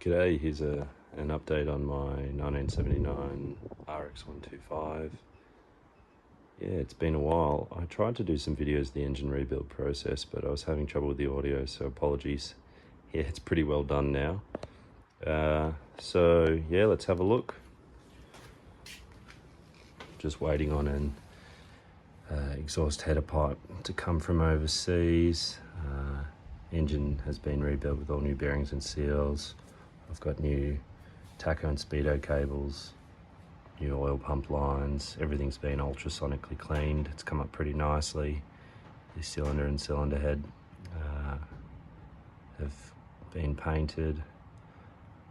G'day, here's an update on my 1979 RX125. Yeah, it's been a while. I tried to do some videos of the engine rebuild process, but I was having trouble with the audio, so apologies. Yeah, it's pretty well done now. So yeah, let's have a look. Just waiting on an exhaust header pipe to come from overseas. Engine has been rebuilt with all new bearings and seals. I've got new tacho and speedo cables, new oil pump lines. Everything's been ultrasonically cleaned. It's come up pretty nicely. The cylinder and cylinder head have been painted.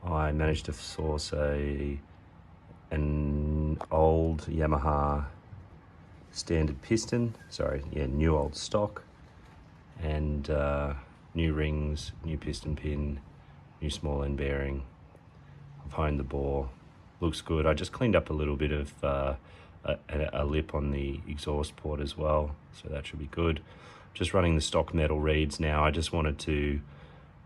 I managed to source an old Yamaha standard piston, new old stock, and new rings, new piston pin, new small end bearing. I've honed the bore, looks good. I just cleaned up a little bit of a lip on the exhaust port as well, so that should be good. Just running the stock metal reeds now. I just wanted to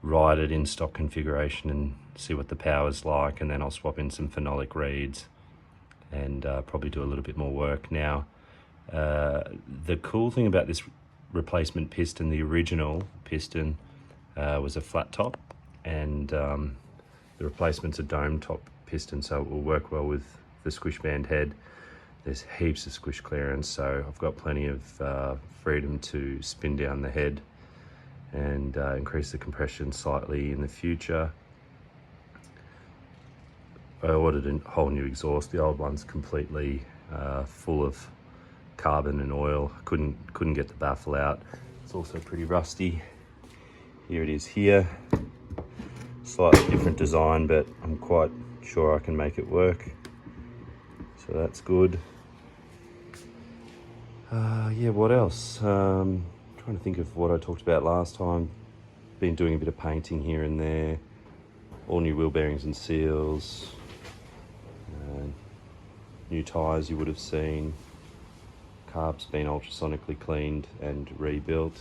ride it in stock configuration and see what the power's like, and then I'll swap in some phenolic reeds and probably do a little bit more work. Now, the cool thing about this replacement piston, the original piston was a flat top, and the replacement's a dome top piston, so it will work well with the squish band head. There's heaps of squish clearance, so I've got plenty of freedom to spin down the head and increase the compression slightly in the future. I ordered a whole new exhaust. The old one's completely full of carbon and oil. Couldn't get the baffle out. It's also pretty rusty. Here it is here. Slightly different design, but I'm quite sure I can make it work. So that's good. Yeah, what else? Trying to think of what I talked about last time. Been doing a bit of painting here and there. All new wheel bearings and seals. New tyres you would have seen. Carb's been ultrasonically cleaned and rebuilt.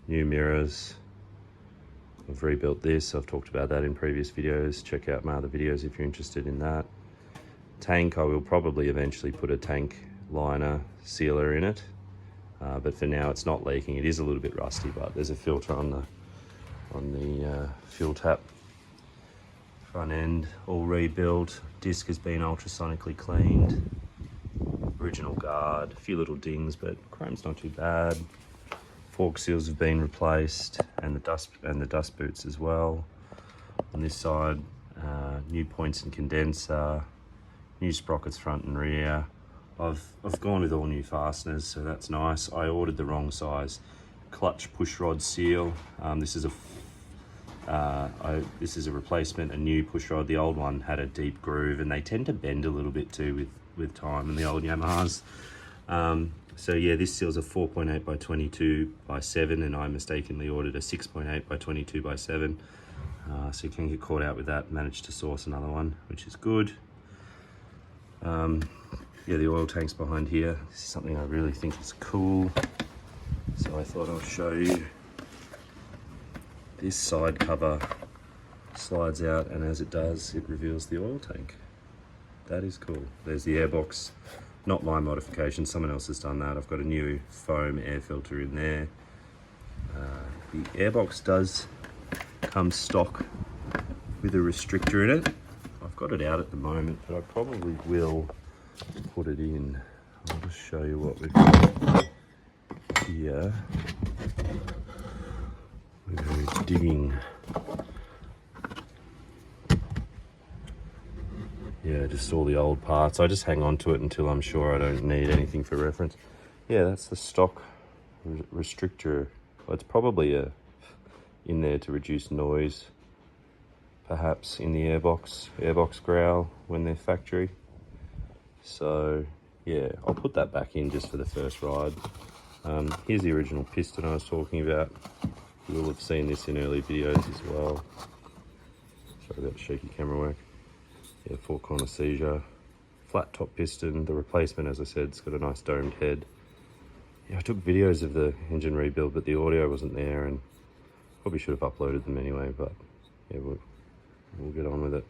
New mirrors. I've rebuilt this. I've talked about that in previous videos. Check out my other videos if you're interested in that. Tank, I will probably eventually put a tank liner sealer in it, but for now it's not leaking. It is a little bit rusty, but there's a filter on the fuel tap. Front end all rebuilt. Disc has been ultrasonically cleaned. Original guard, a few little dings, but chrome's not too bad. Fork seals have been replaced, and the dust boots as well. On this side, new points and condenser, new sprockets front and rear. I've gone with all new fasteners, so that's nice. I ordered the wrong size clutch push rod seal. This is a replacement, a new push rod. The old one had a deep groove, and they tend to bend a little bit too with time in the old Yamahas. So yeah, this seal's a 4.8 by 22 by 7, and I mistakenly ordered a 6.8 by 22 by 7. So you can get caught out with that. Managed to source another one, which is good. Yeah, the oil tank's behind here. This is something I really think is cool, so I thought I'll show you. This side cover slides out, and as it does, it reveals the oil tank. That is cool. There's the airbox. Not my modification, someone else has done that. I've got a new foam air filter in there. The airbox does come stock with a restrictor in it. I've got it out at the moment, but I probably will put it in. I'll just show you what we've got here. We're digging. Yeah, just all the old parts. I just hang on to it until I'm sure I don't need anything for reference. Yeah, that's the stock restrictor. Well, it's probably in there to reduce noise, perhaps in the airbox growl when they're factory. So yeah, I'll put that back in just for the first ride. Here's the original piston I was talking about. You will have seen this in early videos as well. Sorry about the shaky camera work. Yeah, four corner seizure, flat top piston. The replacement, as I said, it's got a nice domed head. Yeah, I took videos of the engine rebuild, but the audio wasn't there, and Probably should have uploaded them anyway, but yeah, we'll get on with it.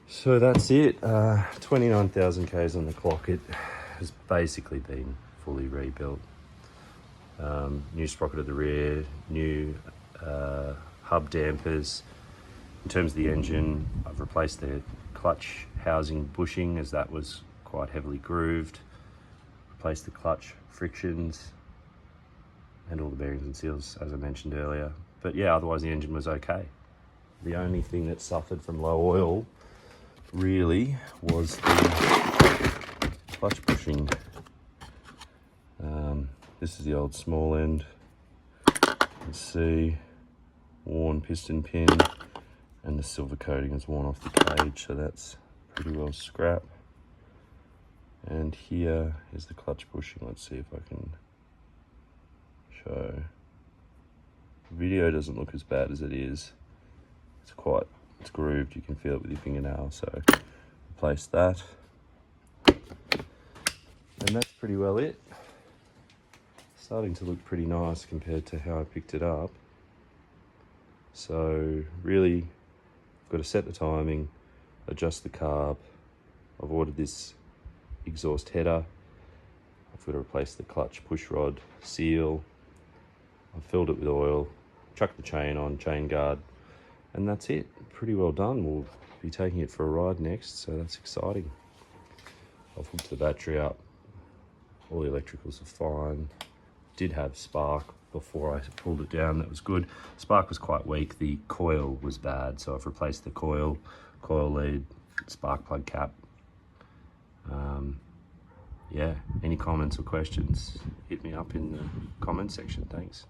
So that's it. 29,000 Ks on the clock. It has basically been fully rebuilt. New sprocket at the rear, new hub dampers. In terms of the engine, I've replaced the clutch housing bushing as that was quite heavily grooved. Replaced the clutch frictions and all the bearings and seals, as I mentioned earlier. But yeah, otherwise the engine was okay. The only thing that suffered from low oil really was the clutch bushing. This is the old small end. You can see worn piston pin, and the silver coating is worn off the cage, so that's pretty well scrap. And here is the clutch bushing. Let's see if I can show. The video doesn't look as bad as it is. It's grooved, you can feel it with your fingernail, so replace that. And that's pretty well it. Starting to look pretty nice compared to how I picked it up. So really, I've got to set the timing, adjust the carb. I've ordered this exhaust header. I've got to replace the clutch push rod seal. I've filled it with oil, chucked the chain on, chain guard, and that's it. Pretty well done. We'll be taking it for a ride next, so that's exciting. I've hooked the battery up. All the electricals are fine. Did have spark before I pulled it down, that was good. Spark was quite weak, the coil was bad, so I've replaced the coil lead, spark plug cap. Yeah, any comments or questions, hit me up in the comment section. Thanks.